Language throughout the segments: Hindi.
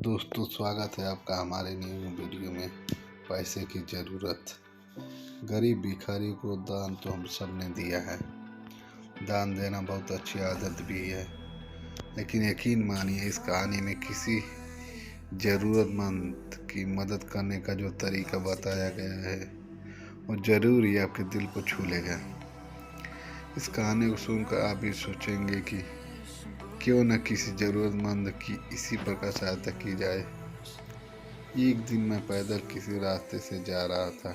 दोस्तों, स्वागत है आपका हमारे न्यू वीडियो में। पैसे की ज़रूरत। गरीब भिखारी को दान तो हम सब ने दिया है। दान देना बहुत अच्छी आदत भी है, लेकिन यकीन मानिए इस कहानी में किसी ज़रूरतमंद की मदद करने का जो तरीका बताया गया है वो ज़रूर ही आपके दिल को छू लेगा। इस कहानी को सुनकर आप भी सोचेंगे कि क्यों न किसी ज़रूरतमंद की इसी प्रकार सहायता की जाए। एक दिन मैं पैदल किसी रास्ते से जा रहा था।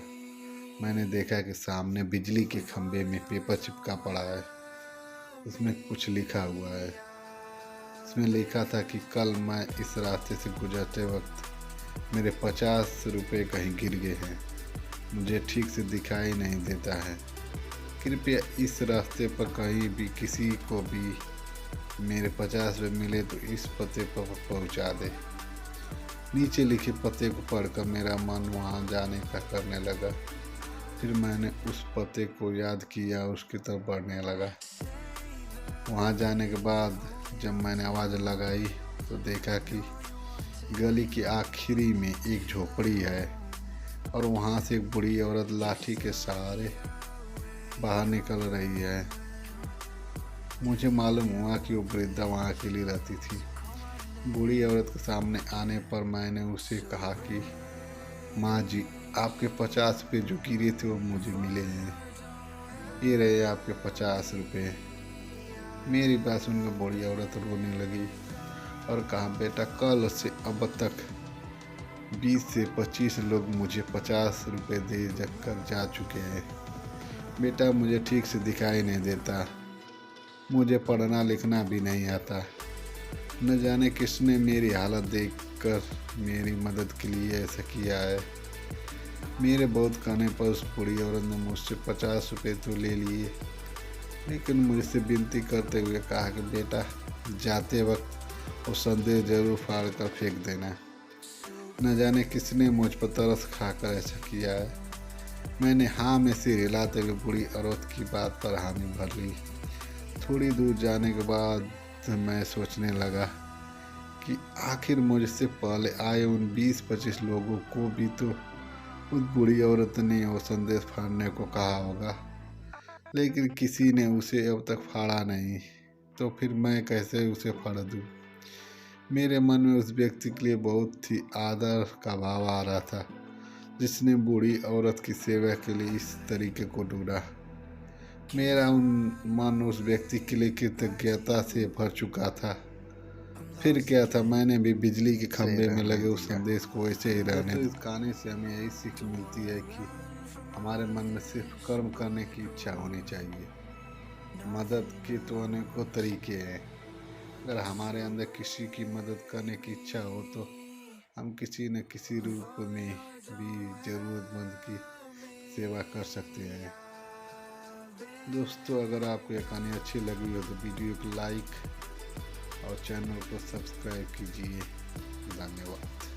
मैंने देखा कि सामने बिजली के खंभे में पेपर चिपका पड़ा है। उसमें कुछ लिखा हुआ है। उसमें लिखा था कि कल मैं इस रास्ते से गुजरते वक्त मेरे 50 रुपये कहीं गिर गए हैं। मुझे ठीक से दिखाई नहीं देता है। कृपया इस रास्ते पर कहीं भी किसी को भी मेरे 50 रुपये मिले तो इस पते पर पहुंचा दे। नीचे लिखे पते को पढ़कर मेरा मन वहां जाने का करने लगा। फिर मैंने उस पते को याद किया, उसकी तरफ बढ़ने लगा। वहां जाने के बाद जब मैंने आवाज़ लगाई तो देखा कि गली के आखिरी में एक झोपड़ी है और वहां से एक बूढ़ी औरत लाठी के सहारे बाहर निकल रही है। मुझे मालूम हुआ कि वो वृद्धा वहाँ अकेली रहती थी। बूढ़ी औरत के सामने आने पर मैंने उसे कहा कि माँ जी, आपके 50 रुपये जो गिरे थे वो मुझे मिले हैं। ये रहे आपके 50 रुपये। मेरी बात सुनकर बूढ़ी औरत रोने लगी और कहा, बेटा, कल से अब तक 20 से 25 लोग मुझे 50 रुपये दे कर जा चुके हैं। बेटा, मुझे ठीक से दिखाई नहीं देता, मुझे पढ़ना लिखना भी नहीं आता। न जाने किसने मेरी हालत देखकर मेरी मदद के लिए ऐसा किया है। मेरे बहुत कहने पर उस बूढ़ी औरत ने मुझसे 50 रुपये तो ले लिए, लेकिन मुझसे विनती करते हुए कहा कि बेटा, जाते वक्त वो संदेश जरूर फाड़ कर फेंक देना। न जाने किसने मुझ पर तरस खाकर ऐसा किया है। मैंने हाँ में सिर हिलाते हुए बूढ़ी औरत की बात पर हामी भर ली। थोड़ी दूर जाने के बाद मैं सोचने लगा कि आखिर मुझसे पहले आए उन 20-25 लोगों को भी तो उस बूढ़ी औरत ने वो संदेश फाड़ने को कहा होगा, लेकिन किसी ने उसे अब तक फाड़ा नहीं, तो फिर मैं कैसे उसे फाड़ दूँ। मेरे मन में उस व्यक्ति के लिए बहुत ही आदर का भाव आ रहा था जिसने बूढ़ी औरत की सेवा के लिए इस तरीके को ढूंढा। मेरा मन उस व्यक्ति के लिए कृतज्ञता से भर चुका था। फिर क्या था, मैंने भी बिजली के खंभे में लगे उस संदेश को ऐसे ही रहने। इस कहानी से हमें यही सीख मिलती है कि हमारे मन में सिर्फ कर्म करने की इच्छा होनी चाहिए। मदद के तो अनेकों तरीके हैं। अगर हमारे अंदर किसी की मदद करने की इच्छा हो तो हम किसी न किसी रूप में भी ज़रूरतमंद की सेवा कर सकते हैं। दोस्तों, अगर आपको यह कहानी अच्छी लगी हो तो वीडियो को लाइक और चैनल को सब्सक्राइब कीजिए। धन्यवाद।